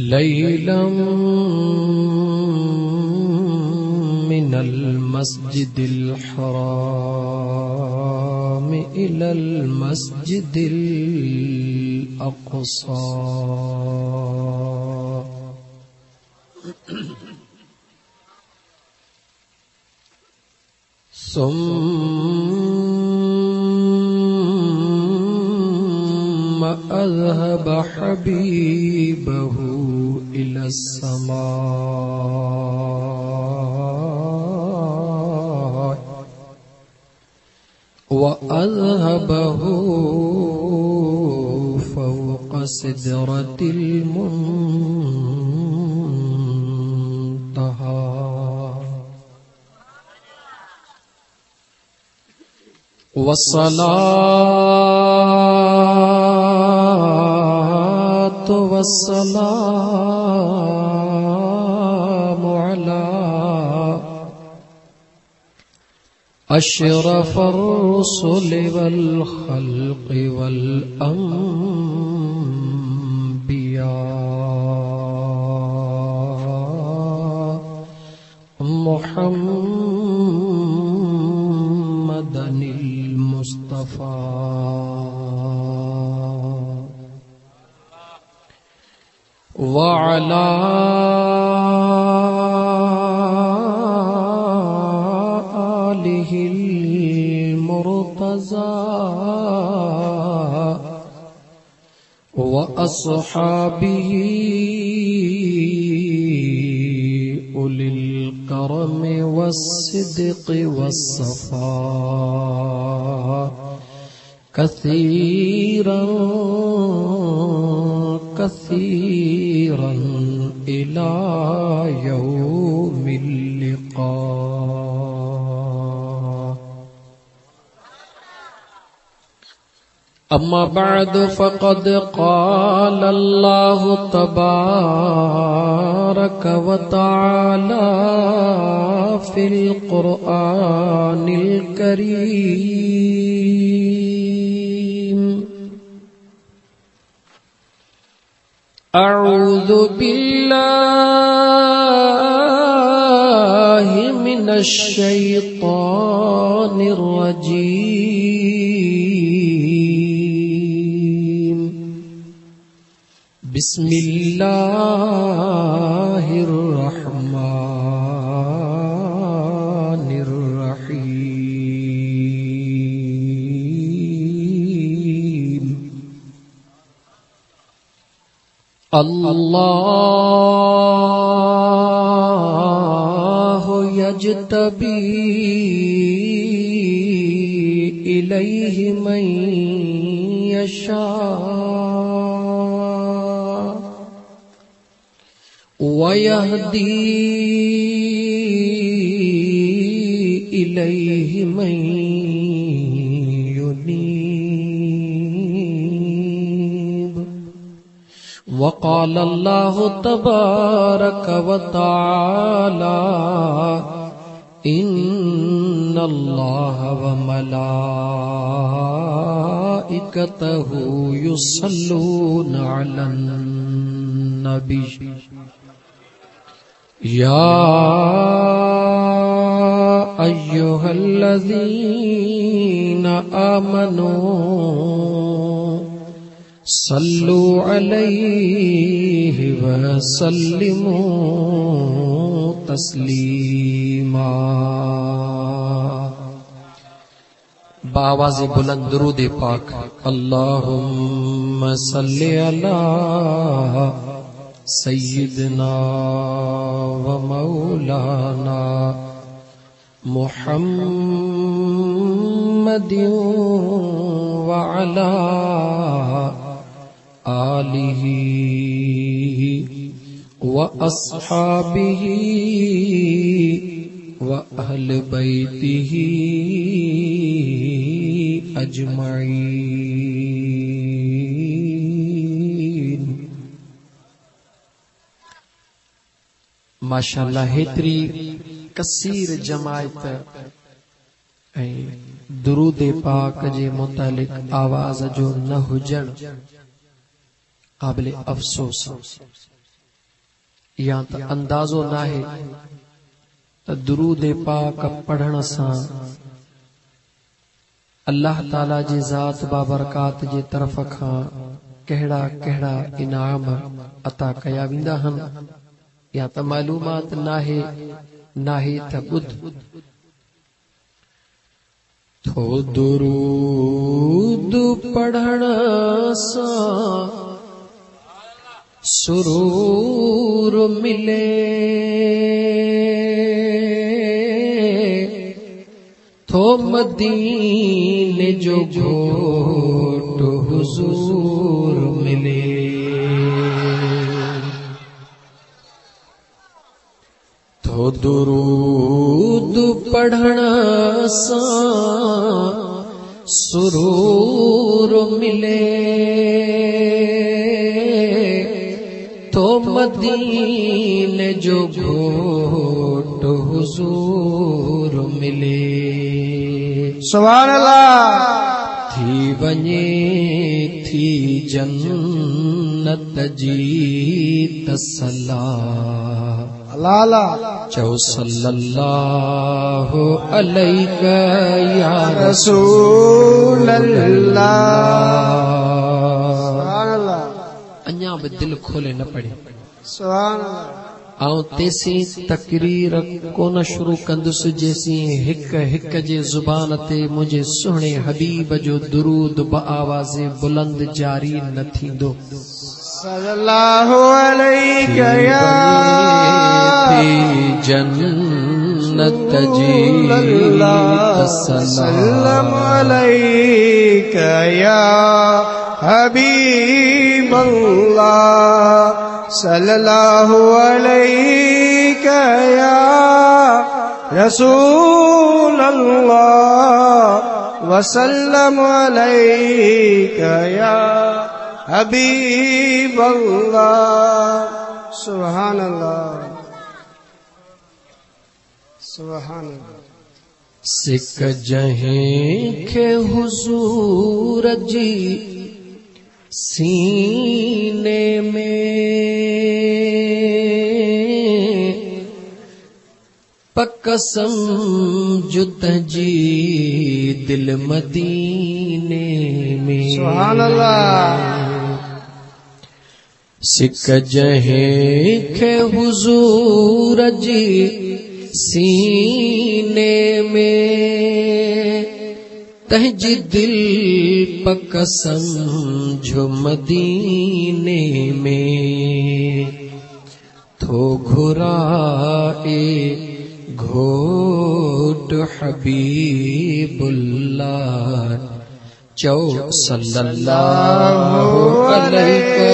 ليلا من المسجد الحرام إلى المسجد الأقصى ثم أذهب حبيبه إلى السماء وأذهبه فوق سدرة المنتهى والصلاة والسلام على أشرف الرسل والخلق والأنبياء محمد المصطفى وعلى آله المرتضى وأصحابه أولي الكرم والصدق والصفاء كثيرا كثيرا إلى يوم اللقاء. أما بعد فقد قال الله تبارك وتعالى في القرآن الكريم: أعوذ بالله من الشيطان الرجيم. بسم الله الرحمن الرحيم. الله يجتبي إليه من يشاء ويهدي إليه من ينيب. وقال الله تبارك وتعالى: إن الله وملائكته يصلون على النبي يا أيها الذين آمنوا صلوا عليه وسلموا تسلیما. بآواز بلند درود پاک. اللہم صلی علی سیدنا و مولانا محمد وعلی آلہ وأصحابه وأهل بيته أجمعين. ماشاءاللہ ہیتری کثیر جماعت درود پاک جے متعلق آواز جو نہ ہجن قابل افسوس. یا تا اندازو نہ ہے تا درود پاک پڑھن سان اللہ تعالی جی ذات بابرکات جی طرف کھان کہڑا کہڑا انعام عطا کیا ویندا ہن یا تا معلومات نہ ہے تا بدھ تو درود پڑھن سان سرور ملے تو مدینے جو گھوٹ حضور ملے تو درود پڑھنا سان سرور ملے تو مدینے جو گھوٹ حضور ملے سبحان اللہ تھی ونجے تھی جنت جی تسلا اللہ چو صلی اللہ علیہ یا رسول اللہ سبحان اللہ انیا بھی دل کھولے نہ پڑے سبحان اللہ آؤں تیسی تقریر کو نہ شروع کندس جیسی ہک ہک جے زبان تے مجھے سہنے حبیب جو درود با آواز بلند جاری نہ تھیندو صلی اللہ علیہ یا جنت جی سلم علیہ یا حبیب اللہ صلی اللہ علیہ یا رسول اللہ وسلم علیہ یا حبیب اللہ سبحان اللہ سبحان اللہ سکھ جہیں کے حضور جی سینے میں پکسم جت جی دل مدینے میں سبحان اللہ سکھ جہیں کے حضور جی سینے میں تہجی دل پکسم جو مدینے میں تو گھرائے گھوٹ حبیب اللہ چو صلی اللہ علیہ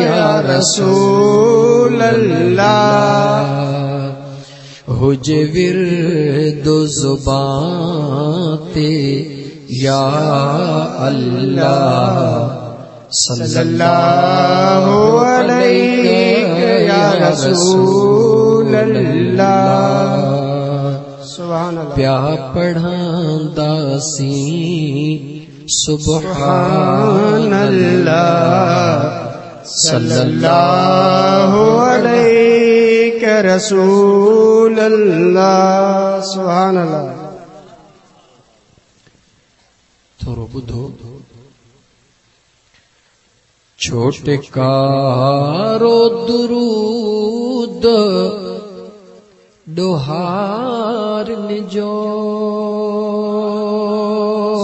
یا رسول اللہ ہوجے ورد زبان تے یا اللہ صلی اللہ علیہ یا رسول اللہ سبحان اللہ پیا پڑھاں داسی سبحان اللہ صلی اللہ علیہ رسول اللہ سبحان اللہ تھوڑو بدھو چھوٹے کارو درود ڈوہار نجو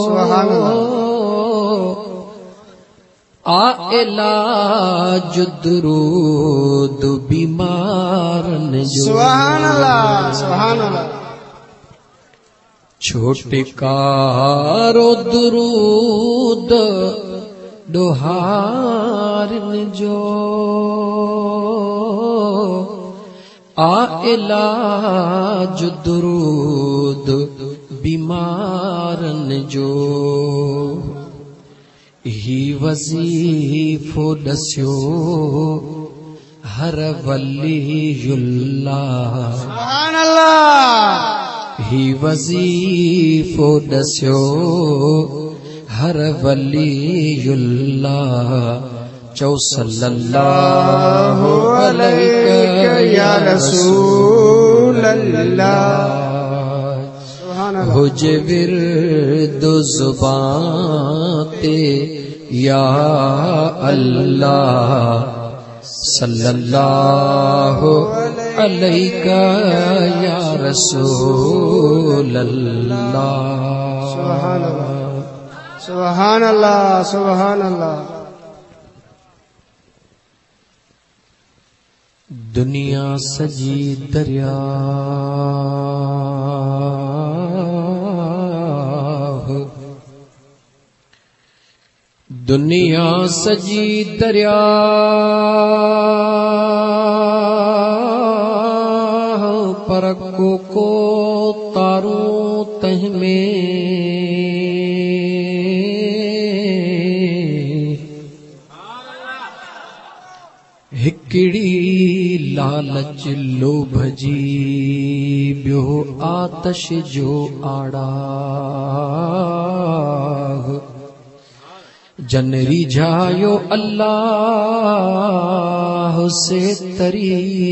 سبحان اللہ علاج درود بیمار نجو سبحان اللہ سبحان اللہ چھوٹے کارو درود ڈوہار نجو علاج درود بیمار نجو ہی وظیفو دسیو ہر ولی اللہ سبحان اللہ ہی وظیفو دسیو ہر ولی اللہ چو صلی اللہ علیہ یا رسول اللہ سبحان اللہ ہج ورد زبان تے یا اللہ صلی اللہ علیہ یا رسول اللہ سبحان اللہ سبحان اللہ سبحان اللہ دنیا سجی دریا دنیا سجی دریا پر کو تاروں تہ میں ہکڑی لالچ لوبھ جی بیو آتش جو آڑا جنری جایو اللہ سے تری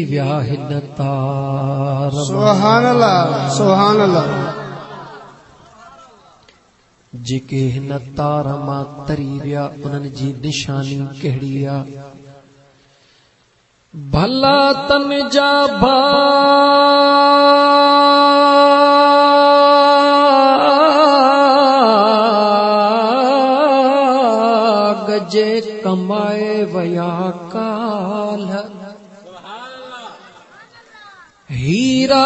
ویاہن تار سبحان اللہ سبحان اللہ جکے ہن تار ماں تری ویا انہن جی نشانی کہڑیا بھلا تن جا جے کمائے ویا کال ہیرا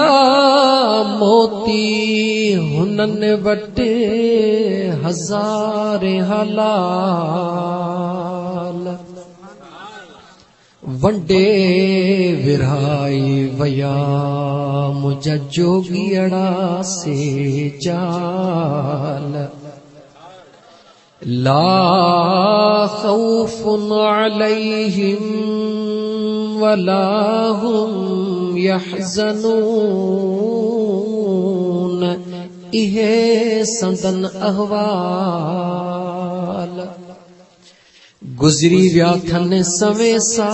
موتی ہنن وٹے ہزار حلال ونڈے ورہائی ویا مجھا جوگیڑا سے جال لا خوف علیہم ولا هم يحزنون اہے سندن احوال گزری ویا تھن سوے سال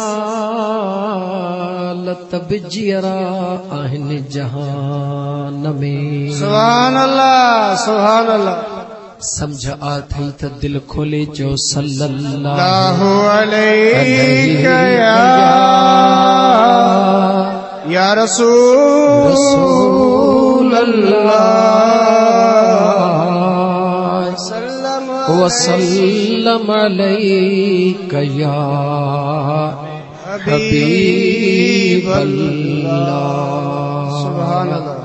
تب جیرا آہن جہان میں سبحان اللہ سبحان اللہ سمجھ آتھئی تا دل کھولے جو صلی اللہ علیہ یا رسول اللہ وسلم علیک یا حبیب اللہ سبحان اللہ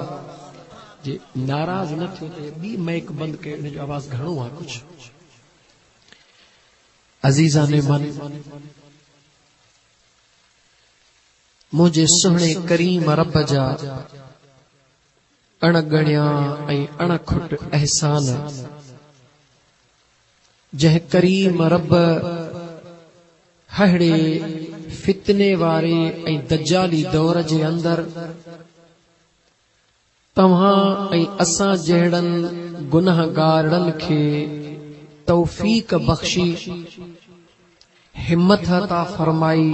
جی ناراض نہ تھو بی میک بند کرنے جو آواز گھنو ہاں کچھ عزیزان من مجھے سہنے کریم رب جا اڑ گڑیاں ائی اڑ کھٹ احسان جہ کریم رب ہڑے فتنے وارے ائی دجالی دور جے اندر تمہاں ائی اساں جہڑن گناہگارن کے توفیق بخشی ہمت عطا فرمائی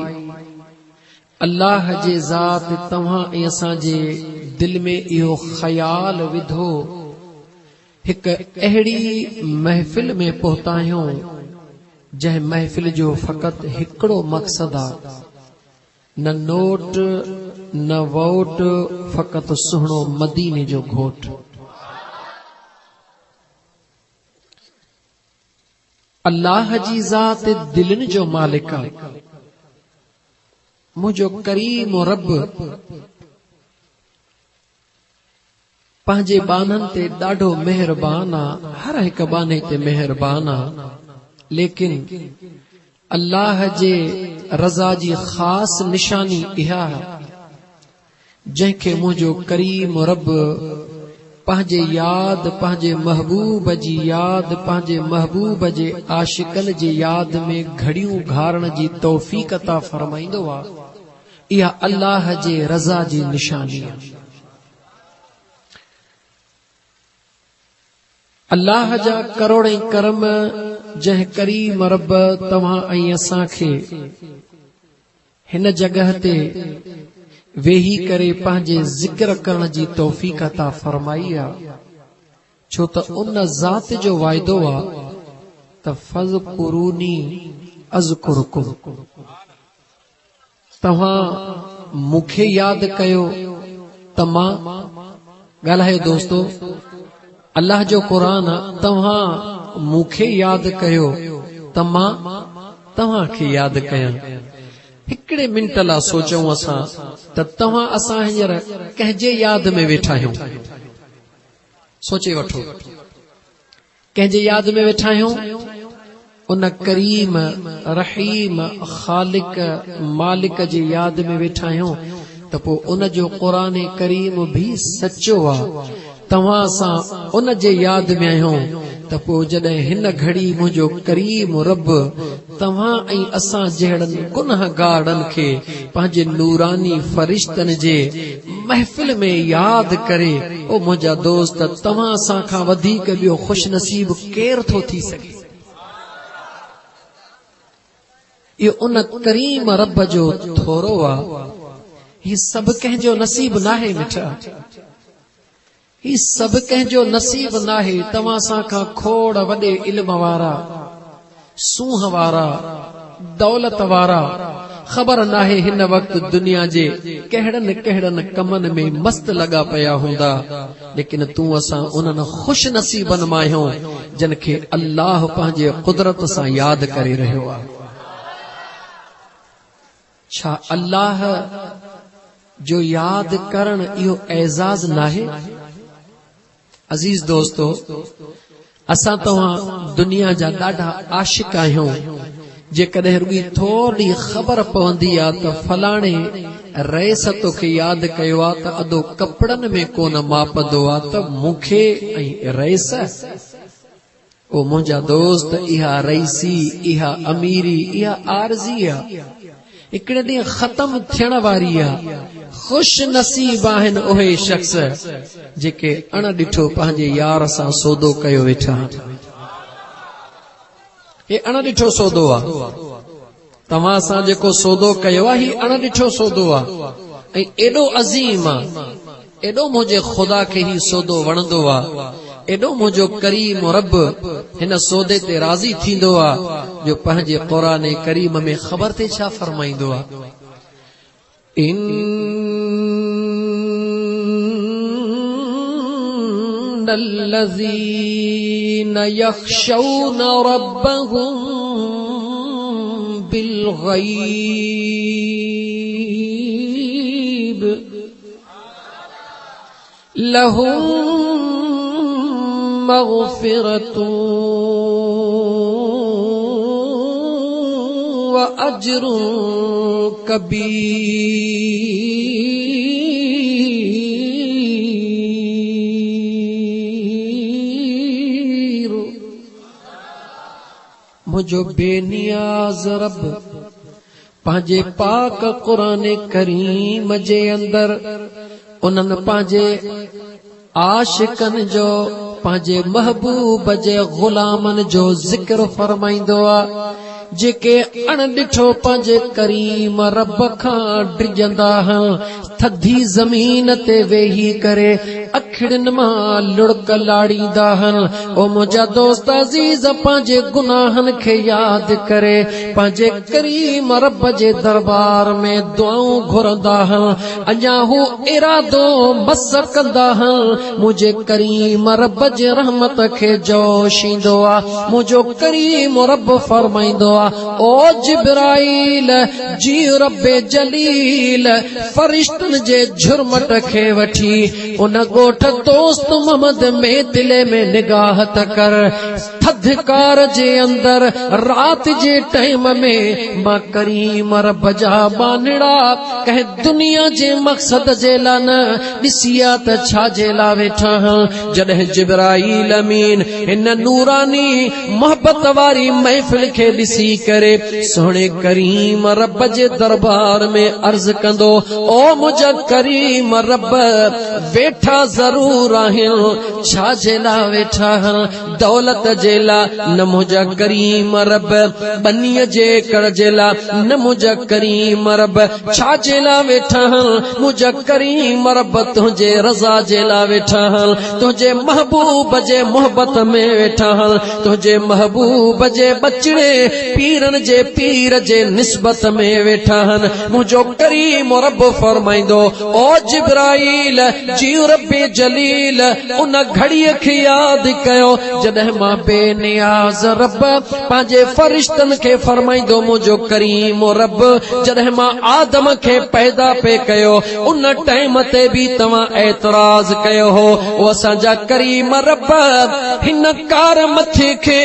اللہ جے ذات تمہاں ائی اساں جے دل میں ایو خیال ودھو ایک اہڑی محفل میں پہتایوں جہ محفل جو فقط ہکڑو مقصد آ نہ نوٹ نہ ووٹ فقط سہنو مدینے جو گھوٹ اللہ جی ذات دلن جو مالکا مجھو کریم و رب پانجے بانن تے ڈاڈو مہربانا ہر ایک بانے تے مہربانا لیکن اللہ جے رضا جی خاص نشانی اہا جن کے مجھو کریم رب پانجے یاد پانجے محبوب جی یاد پانجے محبوب جے عاشقن جی یاد میں گھڑیوں گھارن جی توفیق عطا فرمائندو وا یا اللہ جے رضا جی نشانی اللہ جا کروڑیں کرم जंहिं करीम रब तव्हां ऐं असां खे हिन जगह ते वेही करे पंहिंजे ज़िक्र करण जी तौफ़ीक़ अता फरमाई आहे, छो त उन ज़ात जो वाइदो आहे त फ़ज़कुरूनी अज़कुरुकुम, तव्हां मूंखे यादि कयो त मां ॻाल्हायो। दोस्तो, अल्लाह जो क़ुरान आहे, तव्हां मूंखे यादि कयो त मां तव्हांखे यादि कयां। हिकिड़े मिंट लाइ सोचूं असां त तव्हां असां हींअर कंहिंजे यादि में वेठा आहियूं, सोचे वठो, कंहिंजे यादि में वेठा आहियूं? उन करीम रहीम ख़ालिक मालिक जी यादि में वेठा आहियूं त पोइ उन जो क़ुरान करीम भी सचो आहे। तव्हां सां उन जे यादि में आहियूं त पोइ जॾहिं हिन घड़ी मुंहिंजो करीम रब तव्हां ऐं असां जहिड़नि गुनहगारनि खे पंहिंजे नूरानी फरिश्तनि जे महफ़िल में यादि करे, ओ मुंहिंजा दोस्त, तव्हां असां खां वधीक ॿियो ख़ुशि नसीब केरु थो थी सघे? इहो उन करीम रब जो थोरो आहे। ही सभु कंहिंजो नसीब नाहे मिठा, ही सभु कंहिंजो नसीब नाहे। तव्हां सां खां खोड़ वॾे इल्म वारा, सूंह वारा, दौलत वारा ख़बर नाहे हिन वक़्तु दुनिया जे कहिड़नि कहिड़नि कमनि में मस्त लॻा पिया हूंदा, लेकिन तूं असां उन्हनि ख़ुशि नसीबनि मां आहियूं जिन खे अल्लाह पंहिंजे कुदरत सां यादि करे रहियो आहे। छा अल्लाह जो यादि करण इहो एज़ाज़ नाहे? अज़ीज़ दोस्तो, असां तव्हां दुनिया जा ॾाढा आशिक आहियूं। जेकॾहिं रुॻी थोरी ख़बर पवंदी आहे त फलाणे रईस तोखे यादि कयो आहे त अधो कपड़नि में कोन मापंदो आहे त मूंखे ऐं रईस, ओ मुंहिंजा दोस्त, इहा रईसी, इहा अमीरी, इहा आरज़ी आहे, हिकिड़े ॾींहुं ख़तम थियण वारी आहे। ख़ुशि नसीब आहिनि उहे शख़्स जेके अण ॾिठो पंहिंजे यार सां सौदो कयो वेठा। हे अण ॾिठो सौदो आहे, तव्हां सां जेको सौदो कयो आहे, ही अण ॾिठो सौदो आहे ऐं एॾो अज़ीम आहे, एॾो मुंहिंजे ख़ुदा खे ही सौदो वणंदो आहे, एॾो मुंहिंजो करीम रब हिन सौदे ते राज़ी थींदो आहे जो पंहिंजे क़ुरान करीम में ख़बर ते छा फरमाईंदो आहे? الذين يخشون ربهم بالغيب لهم مغفرة وأجر كبير। मुझो बेनियाज़ रब पंहिंजे पाक क़ुरान करीम जे अंदर उन्हनि पंहिंजे आशिकनि जो, पंहिंजे महबूब जे ग़ुलामनि जो ज़िक्र फरमाईंदो आहे, जेके अण ॾिठो पंहिंजे करीम रब खां डिॼंदा आहिनि, थधी ज़मीन ते वेही करे अखिड़िन मां लुड़क लाड़ींदा आहिनि। ओ मुंहिंजा दोस्त अज़ीज़, पंहिंजे गुनाहनि खे यादि करे पंहिंजे करीम रब जे दरबार में दुआऊं घुरंदा आहिनि। अञा हू इरादो बस कंदा आहिनि, मुंहिंजे करीम रब जे रहमत खे जोश ईंदो आहे। मुंहिंजो करीम रब फरमाईंदो आहे, ओ जिब्राईल जी रब जलील फरिश्तनि जे झुरमट खे वठी उन ॻोठ दोस्त मोहम्मद में दिले में निगाह त कर। थधिकार जे अंदर रात जे टाइम में मां करीम रब जा बानड़ा कंहिं दुनिया जे मक़सद जे लाइ न ॾिसिया त छा जे लाइ वेठा आहिनि। जॾहिं जिब्राईल अमीन हिन नूरानी मोहब्बत वारी महफ़िल खे ॾिसी करे सोहणे करीम रब जे दरबार में अर्ज़ कंदो, ओ मुंहिंजा करीम रब, वेठा वेठा ज़रूर आहिनि छा जेला वेठा आहिनि दौलत जेला न मुंहिंजा करीम रब बनीअ जे कर जेला न मुंहिंजा करीम रब छा जेला वेठा आहिनि मुंहिंजा करीम रब तुंहिंजे रज़ा जेला वेठा आहिनि तुंहिंजे महबूब जे मोहबत में वेठा आहिनि तुंहिंजे महबूब जे बचड़े पीरन जे पीर जे निस्बत में वेठा आहिनि मुंहिंजो करीम रब फरमाईंदो ओ जिब्राईल जी रब्बे जलील उन घड़ीअ खे यादि कयो जॾहिं मां बेनियाज़ रब पंहिंजे फरिश्तनि खे फरमाईंदो मुंहिंजो करीम रब जॾहिं मां आदम खे पैदा पे कयो उन टाइम ते बि तव्हां एतराज़ कयो हो ओ असांजा करीम रब हिन कार मथे खे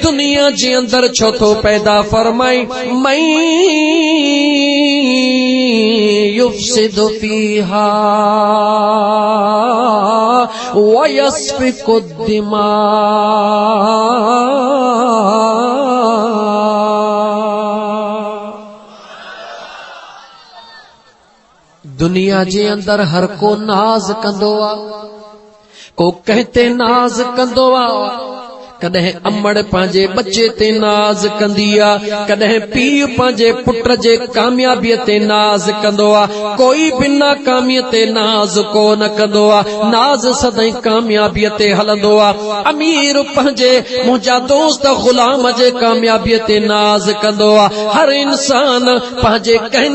दुनिया जे अंदर छो थो पैदा फरमाई मई युफ्सिदु फीहा व यस्फिकु दिमा दुनिया जे अंदर हर को नाज कंदो आ को कहते नाज कंदो आ कॾहिं अमड़ पंहिंजे बच्चे ते नाज कंदी आ कॾहिं पीउ पंहिंजे पुट जे कामयाबीअ ते नाज कंदो आ कोई बि नाकामीअ ते नाज को न कंदो आ नाज सदाईं कामयाबीअ ते हलंदो आ अमीर पंहिंजे मुंहिंजा दोस्त गुलाम जे कामयाबीअ ते नाज कंदो आ हर इंसान पंहिंजे कंहिं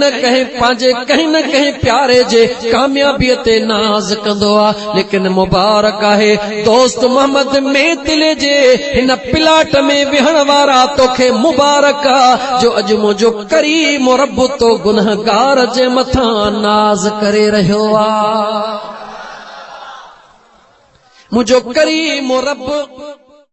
न कंहिं प्यारे जे कामयाबीअ ते नाज कंदो आ लेकिन मुबारक आहे दोस्त मोहम्मद मेतिले जे हिन प्लाट में विहण वारा तोखे मुबारक आ जो अॼु मुंहिंजो करीम रब तो गुनहगार जे मथां नाज करे रहियो आ मुंहिंजो करीम रब